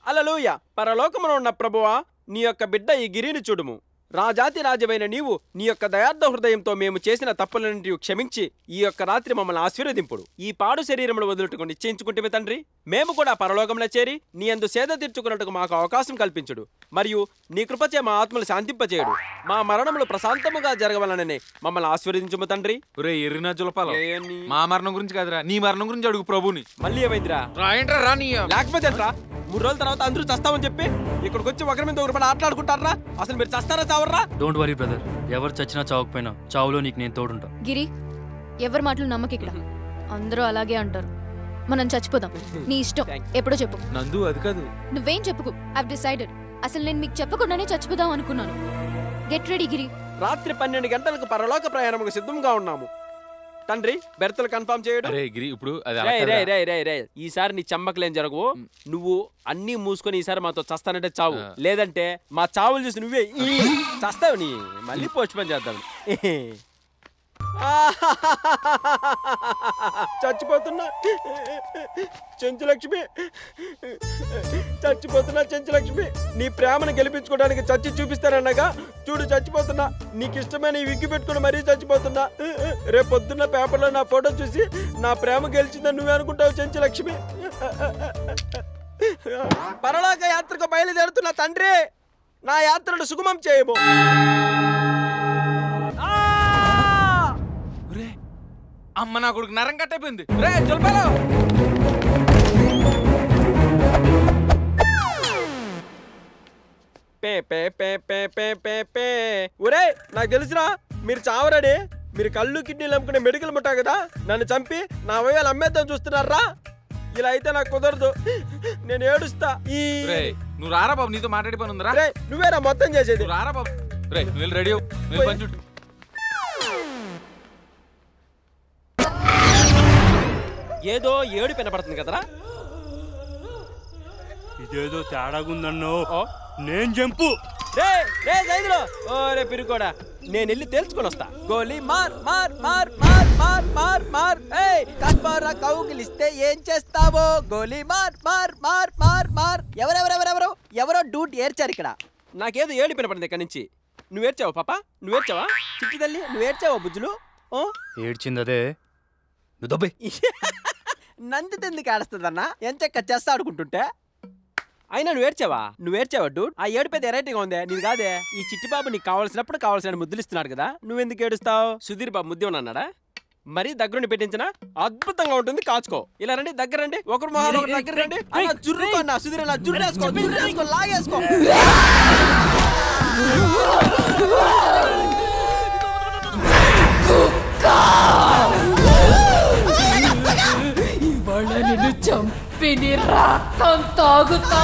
హల్లెలూయా. పరలోకమున ఉన్న ప్రభువా, నీ యొక్క బిడ్డ ఈ గిరిని చూడుము. రాజాతి రాజమైన నీవు నీ యొక్క దయార్థ హృదయంతో మేము చేసిన తప్పులన్నింటి క్షమించి ఈ యొక్క రాత్రి మమ్మల్ని ఆశీర్వదింపుడు. ఈ పాడు శరీరములు వదులుటకు నిశ్చయించుకుంటే తండ్రి, మేము కూడా పరలోకంలో చేరి నీ యందు సేద తీర్చుకున్నట్టుకు మాకు అవకాశం కల్పించుడు. మరియు నీ కృపచే మా ఆత్మలు శాంతింపచేయడు. మా మరణములు ప్రశాంతముగా జరగవలననే మమ్మల్ని ఆశీర్వదించుము తండ్రి. ఎర్రినా జులపాల మా మరణం గురించి కాదురా, నీ మరణం గురించి అడుగు ప్రభుని. మళ్ళీ ఏమైందిరా? లేకపోతే రా 3 రోజుల తర్వాత అందరూ చస్తామని చెప్పి ఇక్కడికి వచ్చి ఒకరి మీద ఒకరి పడి ఆటలాడుకుంటారా? అసలు మీరు చస్తారా చావర్రా? డోంట్ వరీ బ్రదర్, ఎవరు చచ్చినా చావకపోయినా చావులో నీకు నేను తోడుంటా. గిరి, ఎవరి మాటలు నమ్మకి. ఇక్కడ అందరూ అలాగే అంటారు. మనం చచ్చిపోదాం. నీ ఇష్టం, ఎప్పుడో చెప్పు. నందు అది కాదు. నువ్వేం చెప్పుకు. I've decided. అసలు నేను మీకు చెప్పకుండానే చచ్చిపోదాం అనుకున్నాను. గెట్ రెడీ గిరి. రాత్రి 12 గంటలకు పరలోక ప్రయాణముకు సిద్ధంగా ఉన్నాము తండ్రి. బెర్తలు కన్ఫర్మ్ చేయడు. ఇప్పుడు ఈసారి నీ చమ్మకలేం జరగవు. నువ్వు అన్ని మూసుకొని ఈసారి మాతో చస్తానంటే చావు, లేదంటే మా చావులు చూసి నువ్వే చస్తావు. నీ మళ్ళీ పోస్ట్ పోన్ చేద్దాం. చచ్చిపోతున్నా చెంచులక్ష్మి, చచ్చిపోతున్నా చెంచులక్ష్మి. నీ ప్రేమను గెలిపించుకోవడానికి చచ్చి చూపిస్తానన్నగా చూడు చచ్చిపోతున్నా. నీకు ఇష్టమైన ఈ విగ్గి పెట్టుకుని మరీ చచ్చిపోతున్నా. రేపు పొద్దున్న పేపర్లో నా ఫోటో చూసి నా ప్రేమ గెలిచిందని నువ్వే అనుకుంటావు చెంచులక్ష్మి. పరలోక యాత్రకు బయలుదేరుతున్న తండ్రి, నా యాత్రను సుగమం చేయము. అమ్మ నా కొడుకు నరం కట్టయిపోయింది. రే జల్పాలో ఒరే, నాకు తెలుసురా మీరు చావరడే. మీరు కళ్ళు కిడ్నీలు అమ్ముకునే మెడికల్ ముట్టా కదా, నన్ను చంపి నా అవయవాలు అమ్మేద్దాం చూస్తున్నారా? ఇలా అయితే నాకు కుదరదు, నేను ఏడుస్తా. నువ్వు రారా బాబు, నీతో మాట్లాడి పని ఉందిరా. నువ్వేరా మొత్తం చేసేది. రారా బాబు, నువ్వు రెడీ. ఏదో ఏడు వినపడుతుంది కదరా? ఇదేదో తేడాగుందన్నో. నేను జంపు. రే పిరుకోడా, నేను వెళ్ళి తెలుసుకొని వస్తా. గోలీ మార్ మార్ మార్ మార్ మార్ మార్ మార్. కస్పారా కౌగిలిస్తే ఏం చేస్తావో? గోలీ మార్ మార్ మార్ మార్ మార్. ఎవరెవరెవరెవరో ఎవరో డూట్ ఏడ్చారు ఇక్కడ. నాకేదో ఏడు వినపడింది ఇక్కడ నుంచి. నువ్వేడ్చావా పాప? నువ్వేడ్చావా చిట్టి తల్లి? నువ్వేడ్చావా బుజ్జులు? ఏడ్చిందదే నువ్వు. నంది ఎందుకు ఆడుస్తుందన్నా? ఎంచక్క చేస్తా ఆడుకుంటుంటే. అయినా నువ్వేడ్చావా డూడ్? ఆ ఏడు పెద్ద వెరైటీగా ఉందే. నీది కాదే. ఈ చిట్టిబాబు నీకు కావాల్సినప్పుడు కావాల్సిన ముద్దులు ఇస్తున్నాడు కదా, నువ్వెందుకు ఏడుస్తావు? సుధీర్ బాబు ముద్దే ఉన్నాడా? మరీ దగ్గరుండి పెట్టించిన అద్భుతంగా ఉంటుంది. కాచుకో. ఇలా రండి, దగ్గర రండి. ఒకరు మొహాలు ఒకరు దగ్గర రండి. అలా జుర్రుకో అన్న. సుధీర్ అలా జుర్రేసుకో లాగేసుకో. ఇవాళ నిన్ను చంపి నీ రక్తం తాగుతా.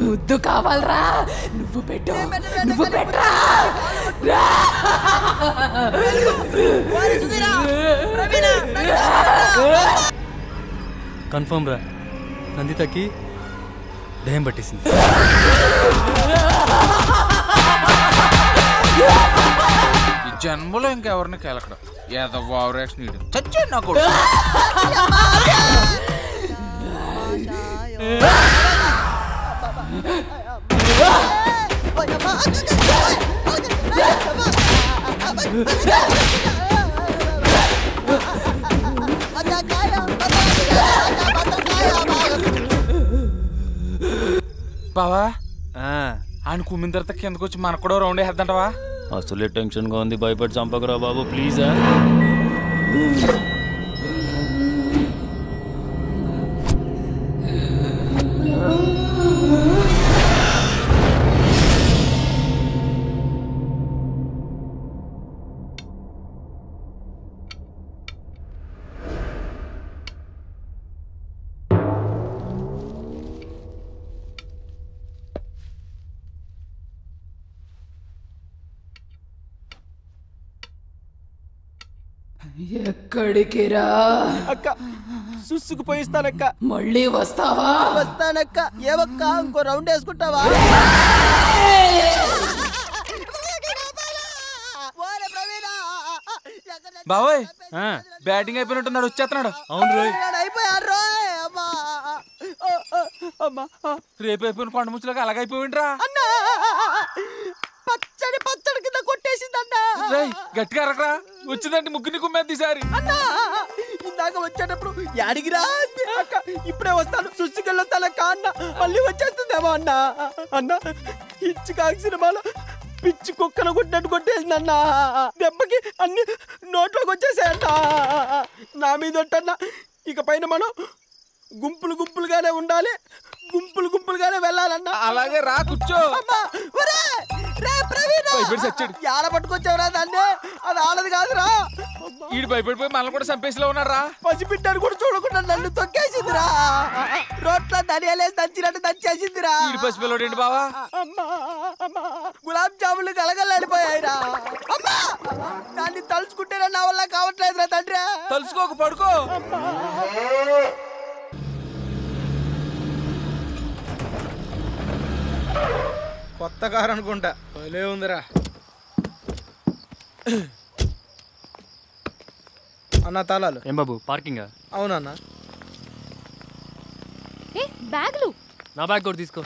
ముద్దు కావాలరా? నువ్వు పెట్టు, నువ్వు పెట్టరా. కన్ఫర్మ్ రా, నందితకి దయ్యం పట్టేసింది. ఈ జన్మలో ఇంకెవరిని కెలకడం ఏదో ఓవరాక్షన్ ఇడు చచ్చాడు నా కొడుకు. బావా ఆయన కుమ్మిన తర్వాత కిందకు వచ్చి మనకు కూడా రౌండ్ వేద్దంటవా? అసలే టెన్షన్గా ఉంది, భయపడి చంపకరా బాబు ప్లీజ్. ఎక్కడికి రా? అక్క సుస్సుకు పోయిస్తానక్క. మళ్ళీ వస్తావా? వస్తానక్క. ఏవక్క ఇంకో రౌండ్ వేసుకుంటావా? బాబాయ్ బ్యాటింగ్ అయిపోయినట్టున్నాడు, వచ్చేస్తున్నాడు. అవును రోయ్. రేపు అయిపోయిన కొండ ముచ్చులోకి అలాగైపోయిండ్రా. పచ్చడి కింద కొట్టేసిందన్నా. గట్టిగా అరకరా, వచ్చిందంటే ముగ్గురిని కుమ్మేది ఈసారి. ఇందాక వచ్చేటప్పుడు యాడిగిరా అక్క, ఇప్పుడే వస్తాను సుసుకెళ్ళొస్తానక్క అన్న, మళ్ళీ వచ్చేస్తుందేమో అన్న. అన్న ఇచ్చి కాకి సినిమాలో పిచ్చి కుక్కను కొట్టినట్టు కొట్టేసిందన్న. దెబ్బకి అన్ని నోట్లోకి వచ్చేసాయన్నా. నా మీద ఒట్టన్నా, ఇక పైన మనం గుంపులుగానే ఉండాలి, గుంపులుగానే వెళ్ళాలన్నా. అలాగే రా, కూర్చో. ఆడ పట్టుకొచ్చావురా దాన్ని, అది ఆడది కాదురా. ఈడు భయపడిపోయి మనల్ని కూడా చంపేసిలో ఉన్నారా. పసిబిడ్డను కూడా చూడకుండా నన్ను తొక్కేసిందిరా. రోట్లో ధనియాలేసి దంచినట్టు దంచేసిందిరా. ఈడు పసిపిల్లోడు ఏంటి బావా? గులాబ్ జాములు కలగలాడిపోయాయిరా. అమ్మా, దాన్ని తలుచుకుంటే నా వల్ల కావట్లేదురా తండ్రి. తలుసుకోకు, పడుకో. కొత్త కారు అనుకుంటా, భలే ఉందిరా. అన్న తాళాలు. ఏం బాబు పార్కింగా? అవునన్నా. బ్యాగులు నా బ్యాగ్ కూడా తీసుకో.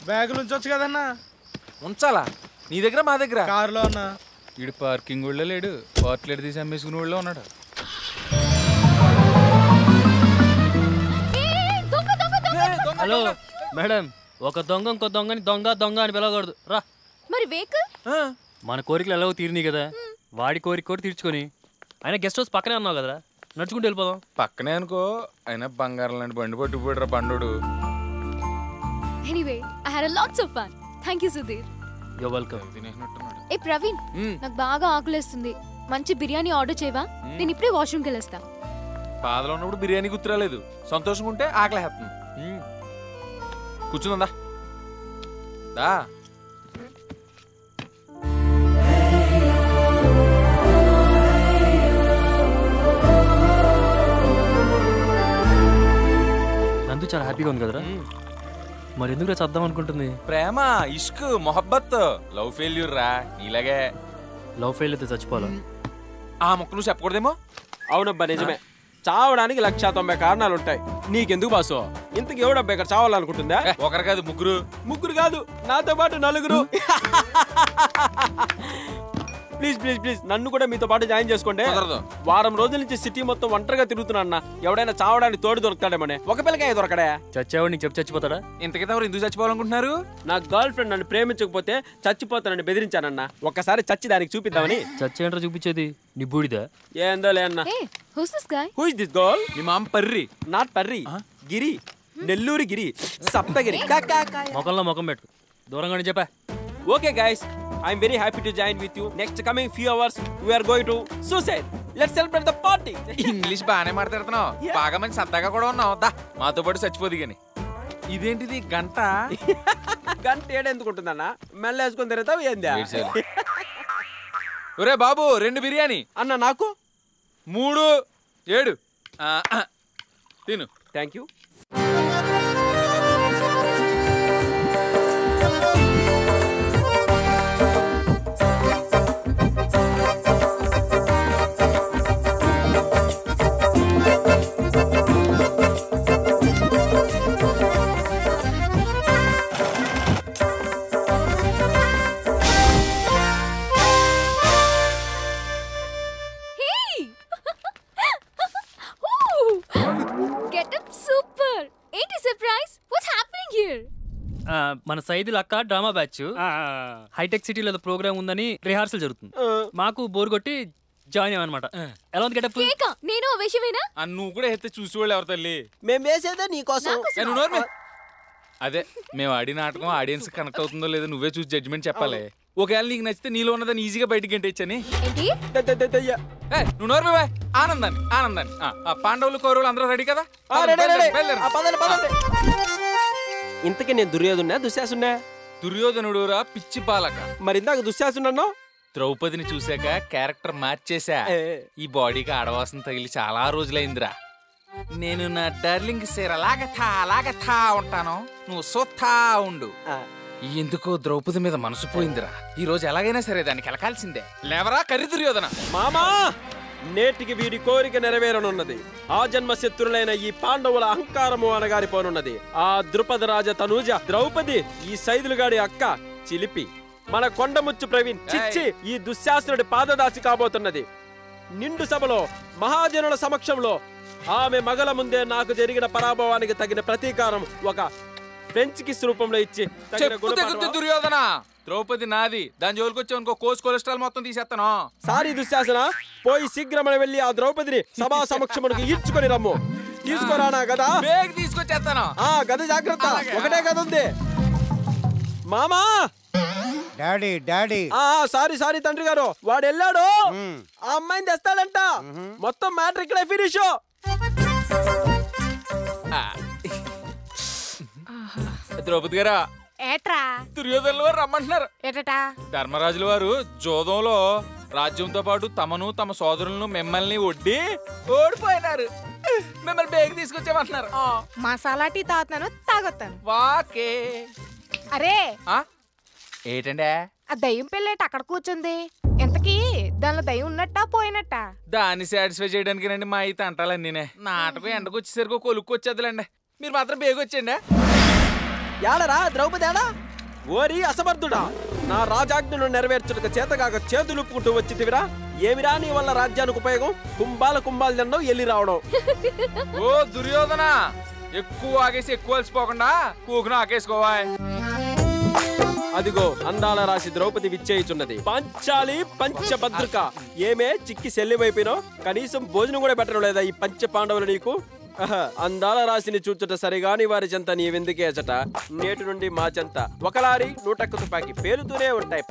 బ్యాగులు ఉంచొచ్చు కదన్నా. ఉంచాలా? నీ దగ్గర మా దగ్గర? కారులో అన్నా. వీడు పార్కింగ్ ఊళ్ళో లేడు, పార్ట్లెట్ తీసి అమ్మేసుకుని ఊళ్ళో ఉన్నాడు. హలో మేడం, ఒక దొంగ ఇంకో దొంగని దొంగ అని పిలవకూడదు. రా. మరి వెహికల్ మన కోరికలు ఎలాగో తీరినాయి కదా, వాడి కోరిక కూడా తీర్చుకొని. అయినా గెస్ట్ హౌస్ పక్కనే అన్నావు కదరా, నడుచుకుంటూ వెళ్ళిపోదాం. పక్కనే అనుకో, అయినా బంగారం లాంటి బండి పట్టుకుపోయాడు బండోడు. Anyway I had lots of fun. Thank you Sudheer. You welcome. ఏ ప్రవీణ్, నాకు బాగా ఆకలేస్తుంది, మంచి బిర్యానీ ఆర్డర్ చేయవా? నేను ఇప్పుడే వాష్రూమ్కి వెళ్ళొస్తా. బాధలో ఉన్నప్పుడు బిర్యానీ గుర్తురాలేదు, సంతోషంగా ఉంటే ఆకలేస్తుంది. కూర్చుందా దా. నందు చాలా హ్యాపీగా ఉంది కదరా. మరి ఎందుకు చద్దాం అనుకుంటుంది? ప్రేమ, ఇష్క్, మొహబ్బత్, లవ్ ఫెయిల్యూర్ రా. ఇలాగే లవ్ ఫెయిల్ అయితే చచ్చిపోవాలా? ఆ మొక్క నువ్వు చెప్పకూడదేమో. అవునబ్బా నిజమే, చావడానికి 190 కారణాలు ఉంటాయి. నీకెందుకు బాసు ఇంతకు ఎవడబ్బా ఇక్కడ చావాలనుకుంటుందా? ఒకరు కాదు, ముగ్గురు కాదు, నాతో పాటు 4. ప్లీజ్ నన్ను కూడా మీతో పాటు జాయిన్ చేసుకోండి. వారం రోజుల నుంచి సిటీ మొత్తం ఒంటరిగా తిరుగుతున్నా. ఎవడైనా చావడానికి తోడు దొరుకుతాడేమోనే. ఒక పిల్లకాయ దొరకడా? చచ్చేవాడు నీకు చెప్పి చచ్చిపోతాడా? ఇంతకైతే ఎవరు ఎందుకు చచ్చిపోవాలనుకుంటున్నారు? నా గర్ల్ ఫ్రెండ్ నన్ను ప్రేమించకపోతే చచ్చిపోతానని బెదిరించానన్నా. ఒక్కసారి చచ్చి దానికి చూపిద్దామని. చచ్చేంట్రా చూపించేది? నీ బూడిదా? ఏందో లే అన్న. Who's this guy? Who is this girl? మీ మామ పర్రి. నాట్ పర్రి, గిరి, నెల్లూరు గిరి, సప్తగిరి. మొఖంలో మొఖం పెట్టు, దూరంగానే చెప్పా. Okay guys, I'm very happy to join with you. Next coming few hours we are going to suicide. Let's celebrate the party. English బాగానే మాట్లాడుతున్నావు, బాగా మంచి సరదాగా కూడా ఉన్నావు. దా మాతో పాటు చచ్చిపోదు గాని. ఇదేంటిది గంట? గంట ఏడెందుకుంటుందన్న, మెల్ల వేసుకొని తిరుగుతావు ఏందా? ఒరే బాబు, 2 బిర్యానీ అన్న. నాకు 3 7 తిను. Thank you. మన సైదుల్ అక్క డ్రామా బ్యాచ్ హైటెక్ సిటీలో ప్రోగ్రామ్ ఉందని రిహార్సల్ జరుగుతుంది. మాకు బోర్ కొట్టి జాయిన్ అయ్యామన్నమాట. ఎలా ఉంది గెటప్? నేను విషయమేనా? నువ్వు కూడా అయితే చూసేవాళ్ళు ఎవరు తల్లి? మేము వేసేదే నీకోసం. అదే మేము ఆడి నాటకం ఆడియన్స్ కనెక్ట్ అవుతుందో లేదో నువ్వే చూసి జడ్జిమెంట్ చెప్పాలి. ఒకవేళ నీకు నచ్చితే నీలో ఉన్నదాన్ని ఈజీగా బయటకి గంటేచ్చని. నువ్వు నోరు బాయ్. ఆనందాన్ని పాండవులు కౌరవులు అందరూ రెడీ కదా? ఇంతకీ నేను దుర్యోధన దుశ్శాసున్నా? దుర్యోధనుడు రా పిచ్చి బాలక. మరి ఇందాక దుశ్శాసున్నాను. ద్రౌపదిని చూసాక క్యారెక్టర్ మార్చేసా. ఈ బాడీకి ఆడవాసన తగిలి చాలా రోజులైందిరా. నేను నా డార్లింగ్ సేర్ అలాగ థా ఉంటాను, నువ్వు సోతా ఉండు. ఎందుకో ద్రౌపది మీద మనసు పోయిందిరా. ఈ రోజు ఎలాగైనా సరే దానికి ఎలకాల్సిందే. లేవరా కర్రి దుర్యోధన. మామా, నేటికి వీడి కోరిక నెరవేరనున్నది. ఆ జన్మ శత్రులైన ఈ పాండవుల అహంకారము అనగారిపోనున్నది. ఆ ద్రుపద రాజ తనూజ ద్రౌపది, ఈ సైదులుగాడి అక్క చిలిపి, మన కొండముచ్చు ప్రవీణ్ చిచ్చి ఈ దుశ్శాసనుడి పాదదాసి కాబోతున్నది. నిండు సభలో మహాజనుల సమక్షంలో ఆమె మగల ముందే నాకు జరిగిన పరాభవానికి తగిన ప్రతీకారం ఒక ఫ్రెంచ్ కిస్ రూపంలో ఇచ్చి దుర్యోధన. ద్రౌపది నాది, దాని జోలికొచ్చి ఇంకో కోర్స్ కొలెస్ట్రాల్ మొత్తం తీసేస్తాను. సారీ దుశ్శాసన, పోయి శీఘ్రమని వెళ్ళి ఆ ద్రౌపదిని సభా సమక్షమునికి ఈడ్చుకొని రమ్ము. తీసుకురానా గదా? తీసుకొచ్చేస్తాను. గద జాగ్రత్త, ఒకటే గద ఉంది. మామా, డాడీ డాడీ. సారీ తండ్రి గారు, వాడు వెళ్ళాడు. ఆ అమ్మాయిని తెస్తాడంట. మొత్తం మ్యాటర్ ఇక్కడే ఫినిష్. ద్రౌపది గారా, ఏట్రా దుర్యోధనుల వారు రమ్మంటున్నారు. ఏటా ధర్మరాజుల వారు జోదంలో రాజ్యంతో పాటు తమను తమ సోదరులను మిమ్మల్ని ఒడ్డి ఓడిపోయినారు. మిమ్మల్ని బేగ తీసుకొచ్చామంటున్నారు. మసాలా టీ తాగుతాను, తాగొత్తాను. వాకే. అరే ఏటండే ఆ దయ్యం పిల్లేట అక్కడ కూర్చుంది. ఇంతకీ దానిలో దయ్యం ఉన్నట్టా పోయినట్టా? దాన్ని సాటిస్ఫై చేయడానికి రండి మా అయితే అంటాలండి. నాటకం ఎండకు వచ్చేసరికి కొలుక్కొచ్చేద్దులండి. మీరు మాత్రం బేగొచ్చండి. ఏడరా ద్రౌపది ఏడా? ఓరి అసమర్థుడా, నా రాజాజ్ఞను నెరవేర్చుటకు చేతగాక చేతులుపుకుంటూ వచ్చితివిరా. ఏమిరా నీ వల్ల రాజ్యానికి ఉపయోగం? కుంభాలు తినడం, ఎల్లి రావడం. ఓ దుర్యోధన, ఎక్కువ ఆగేసి ఎక్కువ అలసిపోకుండా కూకును ఆకేసుకోవా. అదిగో అందాల రాశి ద్రౌపది విచ్చేయుచున్నది. పంచాలి పంచభద్రక. ఏమే చిక్కి సెల్లివైపోయినో, కనీసం భోజనం కూడా పెట్టడం లేదా ఈ పంచ పాండవులు నీకు? అందాల రాశిని చూచుట సరిగాని వారి చెంత నీవెందుకేచట. నేటి నుండి మా చెంత ఒకలారి 100 తుపాకి పేరుతూనే ఉంటాయి.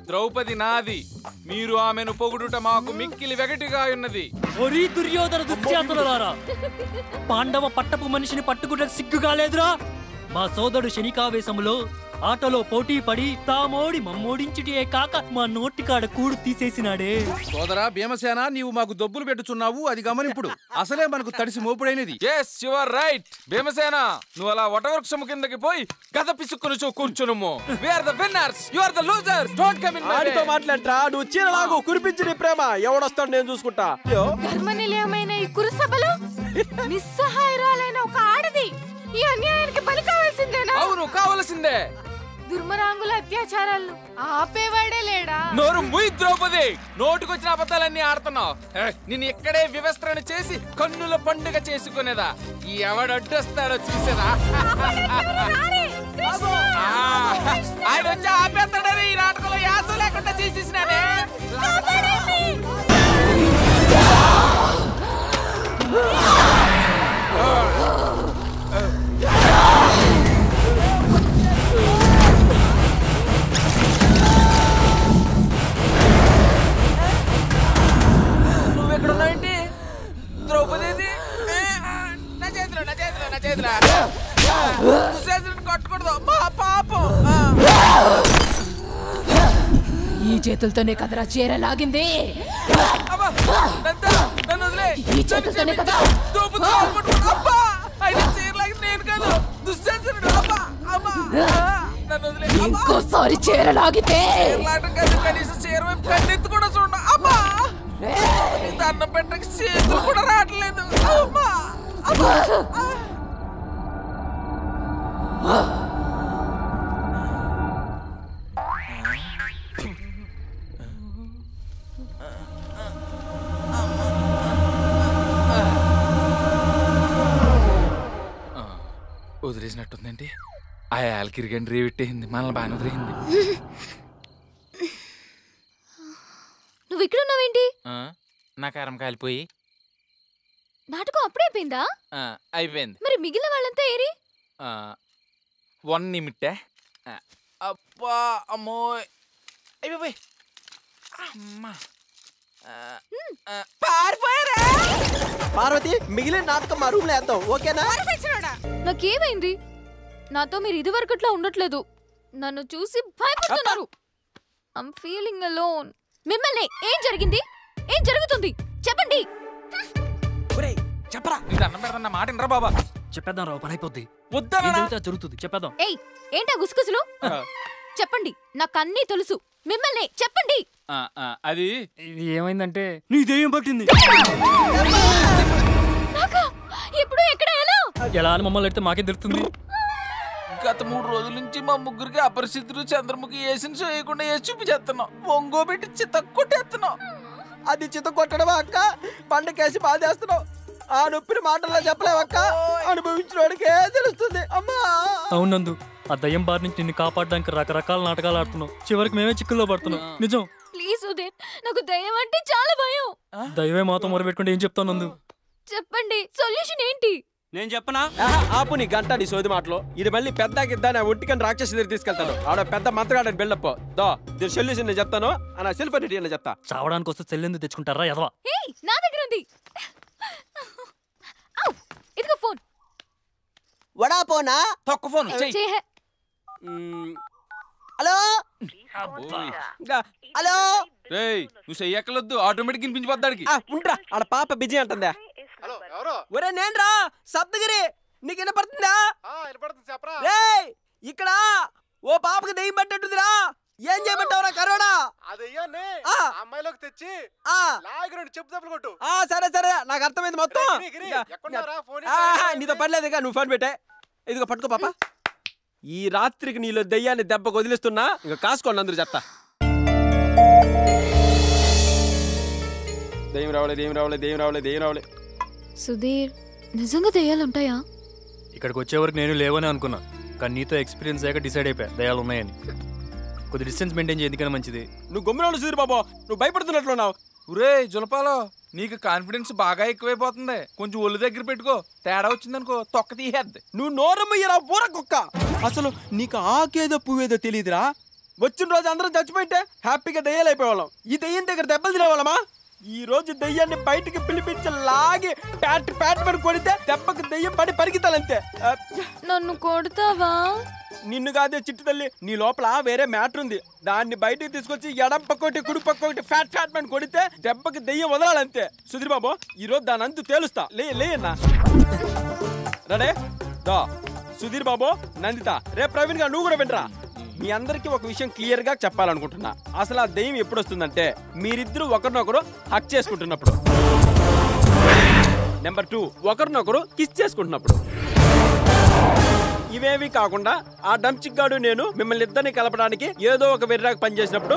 ద్రౌపది నాది, మీరు ఆమెను పొగుడుట మాకు మిక్కిలి వెగటిగా ఉన్నది. ఒరి దుర్యోధన దుశ్శాసనులారా, పాండవ పట్టపు మనిషిని పట్టుకుంటే సిగ్గుగా లేదురా? మా సోదరుడు శనికావేశములో ఆటలో పోటీ పడి తామోడి మమ్మోడించుటే కాక మా నోటికాడ కూడు తీసేసినాడే. సోదరా భీమసేన, నీవు మాకు దొబ్బులు పెట్టుచున్నావు, అది గమనింపుడు. అసలే మనకు తడిసి మోపుడైనది. yes you are right Bhimasena. నువ్వు అలా వటవృక్షము కిందకి పోయి గద పిసుక్కుని కూర్చునుము. we are the winners, you are the losers, don't come in my way. ఆడితో మాట్లాడరా, నువ్వు చీరలాగు కురిపించి నీ ప్రేమ. ఎవడొస్తాడు నేను చూసుకుంటా. ధర్మనిలయమైన ఈ కురుసభలో నిస్సహాయరాలైన ఒక ఆడది ఈ అన్యాయానికి బలి కావాల్సిందేనా? అవును, కావలసిందే. దుర్మరాంగుల అత్యాచారాలను ఆపేవాడే లేడా? నోరు ముయ్ ద్రౌపది, నోటుకొచ్చిన అబద్ధాలన్నీ ఆడుతున్నావు. నిన్ను ఇక్కడే వివస్త్రణ చేసి కన్నుల పండుగ చేసుకునేదా. ఈ ఎవడడ్డొస్తాడో చూసేదా. ఆయన వచ్చి ఆపేస్తాడని ఈ నాటకంలో యాస లేకుండా చేసేసినానే. నువ్వెక్కడున్నావేంటి? ద్రౌపది నా చేతిలో కొట్టకూడదు, మా పాపం. ఈ చేతులతోనే కదరా చీర లాగింది. నన్ను వదిలే. ఈ చేతులతోనే కదా నేను కాదు, దుశ్శాసనుడు. ఇంకోసారి చీర లాగితే కనీసం చీర వైపు కన్నెత్తి కూడా చూడ. అమ్మా, అన్నం పెట్టక చేతులు కూడా రావట్లేదు. వదిలేసినట్టుందండి. ఆ ఆలకిరిగండి రేవెట్టేసింది, మనల్ని బాగానే వదిలేసింది. నువ్వు ఇక్కడ ఉన్నావేంటి? నా కారం కాలిపోయి నాటకం అప్పుడే అయిపోయిందా? అయిపోయింది. మరి మిగిలిన వాళ్ళంతా ఏరి? 1 నిమిటే. అబ్బా అమ్మో, అయిపోయి అమ్మా పారిపోయారా? పార్వతి, మిగిలిన నాటకం మా రూమ్ లో వేద్దాం, ఓకేనా? నాకేమైంది? నాతో మీరు ఇది వరకట్లా ఉండట్లేదు. నన్ను చూసి భయపడుతున్నారు. I'm feeling alone. మిమ్మల్ని ఏం జరిగింది? ఏం జరుగుతుంది చెప్పండి. చెప్పరా. నీకు అన్నం పెడతా, మాట వినరా బాబా. చెప్పేద్దాం రావు, పని అయిపోద్ది. వద్దా జరుగుతుంది చెప్పేద్దాం. ఏయ్ ఏంటా గుసగుసలు? చెప్పండి, నాకు అన్నీ తెలుసు. మిమ్మల్ని చెప్పండి. అది ఏమైందంటే నీ దెయ్యం పట్టింది. నాకా? ఎప్పుడు ఎక్కడ ఎలా? ఎలా అని మమ్మల్ని అడిగితే మాకే తెలుస్తుంది. గత 3 రోజుల నుంచి మా ముగ్గురికి అపరిస్థితులు చంద్రముఖి వేసిన చేయకుండా వేసి చూపించేస్తున్నాం. ఒంగోబెట్టి చిత్త కొట్టేస్తున్నాం. అది చిత్త కొట్టడం అక్క, పండకేసి బాధేస్తున్నావు. ఆ నొప్పిని మాటల్లో చెప్పలేవు అక్క, అనుభవించిన వాడికే తెలుస్తుంది. అమ్మా అవునందు, ఆ దయ్యం బారి నుంచి నిన్ను కాపాడడానికి రకరకాల నాటకాలు ఆడుతున్నావు. చివరికి మేమే చిక్కుల్లో పడుతున్నాం. నిజం. ప్లీజ్ ఉదయ్, నాకు దయ్యం అంటే చాలా భయం. దయ్యమే మాతో మొరబెట్టుకుంటే ఏం చెప్తావు నందు? చెప్పండి, సొల్యూషన్ ఏంటి? నేను చెప్పనా? ఆపు నీ గంట నీ సోది మాటలు. ఇది మళ్ళీ పెద్ద గిద్దా ఒంటికని రాక్షసి దగ్గర తీసుకెళ్తాను. ఆడ పెద్ద మంత్రగాడని బిల్డప్. దో దీని సొల్యూషన్ నేను చెప్తాను. అన్న సెల్ఫ్ రెడీ అని చెప్తా. చావడానికి వస్తే చెల్లెందుకు తెచ్చుకుంటారా ఎదవా? ఏయ్ నా దగ్గర ఉంది. ఇదిగో ఫోన్. వడాపోనా? తొక్క ఫోన్ చేహే. Hello hello. రేయ్ నువ్వు చెయ్యక్కలొద్దు, ఆటోమేటిక్ వినిపించిపోద్దాడికి. ఉంటా ఆడ పాప బిజీ అంటుందా? ఒరే నేను రా సప్తగిరి, నీకు వినపడుతుందా? ఇక్కడ ఓ పాపకి దెయ్యం పట్టేట్టుందిరా. ఏం చేయమంటావురా కరోనా? అమ్మాయిలోకి తెచ్చి చెప్పు తప్పులు కొట్టు. సరే సరే, నాకు అర్థమైంది మొత్తం. నీతో పర్లేదు, నువ్వు ఫోన్ పెట్టే. ఇదిగో పట్టుకో పాప. ఈ రాత్రికి నీలో దెయ్యాన్ని దెబ్బకు వదిలిస్తున్నా. ఇంకా కాసుకోండి అందరూ చెప్తా. దెయ్యం రావలే, దెయ్యం రావలే, దెయ్యం రావలే, దెయ్యం రావలే. సుధీర్, నిజంగా దయ్యాలు ఉంటాయా? ఇక్కడికి వచ్చే వరకు నేను లేవని అనుకున్నా, కానీ నీతో ఎక్స్పీరియన్స్ అయ్యాక డిసైడ్ అయిపోయా దయ్యాలు ఉన్నాయని. కొద్ది డిస్టెన్స్ మెయింటైన్ చేయడానికి మంచిది. నువ్వు గమ్మున సుధీర్ బాబు, నువ్వు భయపడుతున్నట్లున్నావు. ఒరే జులపాలో, నీకు కాన్ఫిడెన్స్ బాగా ఎక్కువైపోతుంది. కొంచెం ఒళ్ళు దగ్గర పెట్టుకో. తేడా వచ్చిందనుకో తొక్క తీసేద్ది. నువ్వు నోరమ్మయ్యరా బూర కుక్క. అసలు నీకు ఆకేదో పువ్వేదో తెలియదురా. వచ్చిన రోజు అందరం చచ్చిపోయింటే హ్యాపీగా దెయ్యాలు అయిపోయేవాళ్ళం. ఈ దెయ్యం దగ్గర దెబ్బలు తినేవాళ్ళమా? ఈ రోజు దెయ్యాన్ని బయటికి పిలిపించి లాగి ప్యాట్ ప్యాట్ పడి కొడితే దెబ్బకి దెయ్యం పడి పరిగెత్తాలంతే. నన్ను కొడతావా? నిన్ను కాదే చిట్టు తల్లి, నీ లోపల వేరే మ్యాటర్ ఉంది. దాన్ని బయటికి తీసుకొచ్చి ఎడం పక్కోటి కుడి పక్కోటి ఫ్యాట్ ఫ్యాట్ పని కొడితే దెబ్బకి దెయ్యం వదలాలంతే. సుధీర్ బాబు, ఈ రోజు దాని అంతు తేలుస్తా. లేయన్నా రడే దా. సుధీర్ బాబు, నందిత, రేపు ప్రవీణ్ గా నువ్వు కూడా వినరా. మీ అందరికీ ఒక విషయం క్లియర్ గా చెప్పాలనుకుంటున్నా. అసలు ఆ దెయ్యం ఎప్పుడు వస్తుందంటే మీరిద్దరూ ఒకరినొకరు హక్ చేసుకుంటున్నప్పుడు. నెంబర్ 2, ఒకరినొకరు కిస్ చేసుకుంటున్నప్పుడు. ఇవేవి కాకుండా ఆ డంచిక్గాడు నేను మిమ్మల్ని ఇద్దరిని కలపడానికి ఏదో ఒక వెర్రాకు పనిచేసినప్పుడు,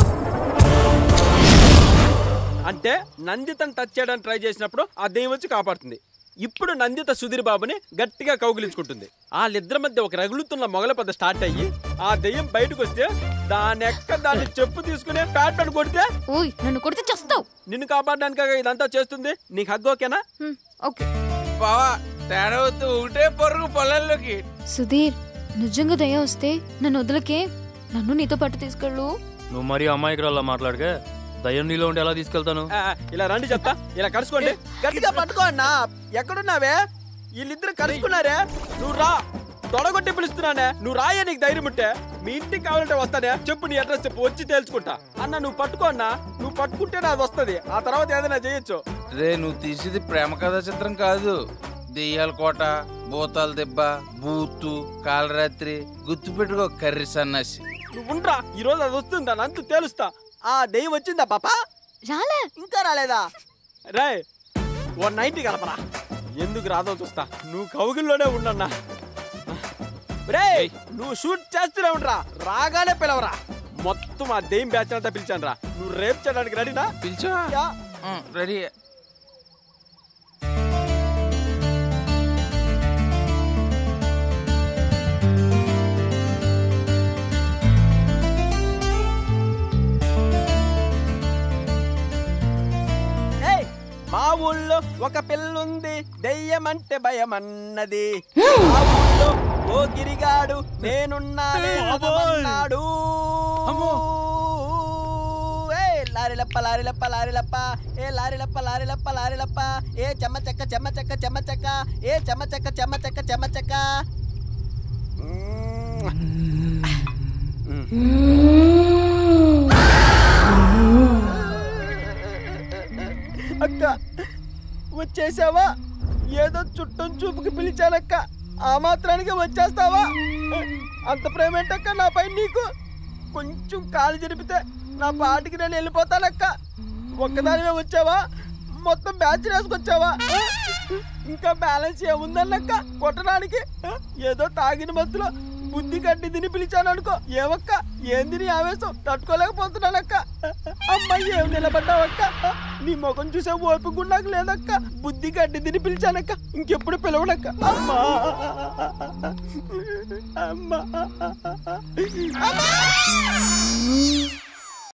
అంటే నందితను టచ్ చేయడానికి ట్రై చేసినప్పుడు ఆ దెయ్యం వచ్చి కాపాడుతుంది. ఇప్పుడు నందిత సుధీర్ బాబుని గట్టిగా కౌగిలించుకుంటుంది. వాళ్ళిద్దరి మధ్య ఒక రగులుతున్న మొగల పెద్ద స్టార్ట్ అయ్యి ఆ దెయ్యం బయటకు వస్తే దాన్ని చెప్పు తీసుకునే ప్యాట్ పని కొడితే నన్ను కొడితే చేస్తావు. నిన్ను కాపాడడానికి ఇదంతా చేస్తుంది. నీకు హగ్ ఓకేనా? ఓకే బావా, తేడా వద్దు, ఒకటే పరుగు పొలాల్లోకి. సుధీర్, నిజంగా దయ్యం వస్తే నన్ను వదలకే. నన్ను నీతో పాటు తీసుకెళ్ళు. నువ్వు మరీ అమాయకురాల్లా మాట్లాడకే. దయ్యం నీలో ఉండి ఎలా తీసుకెళ్తాను? ఇలా రండి చెప్తా. ఇలా కలుసుకోండి. గట్టిగా పట్టుకో అన్నా. ఎక్కడున్నావే? వీళ్ళిద్దరు కలుసుకున్నారే. నువ్వు రా, తొడగొట్టి పిలుస్తున్నానే. నువ్వు రాయే, నీకు ధైర్యం ఉంటే. మీ ఇంటికి కావాలంటే వస్తానే. చెప్పు, నీ అడ్రస్ చెప్పు, వచ్చి తేల్చుకుంటా. అన్న నువ్వు పట్టుకో అన్నా. నువ్వు పట్టుకుంటేనే అది వస్తుంది. ఆ తర్వాత ఏదైనా చేయొచ్చు. రే, నువ్వు తీసేది ప్రేమ కథా చిత్రం కాదు. దెయ్యాల కోట, భూతాల దెబ్బ, బూతు, కాలరాత్రి. గుర్తు పెట్టుకో కర్రీ సన్నాసి. నువ్వు ఉండరా, ఈ రోజు అది వస్తుంది. దాని అంతు తేలుస్తా. ఆ దెయ్యం వచ్చిందా పాప? రాలే, ఇంకా రాలేదా? రే, 190 కలపరా. ఎందుకు రాదో చూస్తా. నువ్వు కౌగిల్లోనే ఉండన్నా. రే, నువ్వు షూట్ చేస్తూనే ఉండరా. రాగానే పిలవరా. మొత్తం ఆ దెయ్యం బ్యాచ్ అంతా పిలిచాను రా. నువ్వు రేపు చేయడానికి రెడీనా? పిలిచా? రెడీ. మా ఊళ్ళో ఒక పిల్లుంది, దెయ్యమంటే భయమన్నది. మా ఊళ్ళో ఓ గిరిగాడు నేనున్నానే అన్నాడు. లారిలప్ప లారిలప్ప లారిలప్ప, ఏ లారిలప్ప లారిలప్ప లారిలప్ప, ఏ చెమ్మ చెక్క చెమ్మ చెక్క చెమ్మ చెక్క, ఏ చెమ్మ చెక్క చెమ్మ చెక్క చెమ్మ చెక్క. అక్క వచ్చేసావా? ఏదో చుట్టం చూపుకి పిలిచానక్క. ఆ మాత్రానికి వచ్చేస్తావా? అంత ప్రేమ ఏంటక్క నాపై నీకు? కొంచెం కాలు జరిపితే నా పాటికి నేను వెళ్ళిపోతానక్క. ఒక్కదానివే వచ్చావా? మొత్తం బ్యాచ్ వేసుకొచ్చావా? ఇంకా బ్యాలెన్స్ ఏముందన్నక్క కొట్టడానికి? ఏదో తాగిన మత్తులో బుద్ధి గడ్డి తిని పిలిచాను అనుకో. ఏమక్క ఏంది నీ ఆవేశం? తట్టుకోలేకపోతున్నానక్క. అమ్మాయి ఏం నిలబడ్డావక్క? నీ ముఖం చూసే ఓపిక నాకు లేదక్క. బుద్ధి గడ్డి తిని పిలిచానక్క. ఇంకెప్పుడు పిలవనక్క. అమ్మా అమ్మా అమ్మా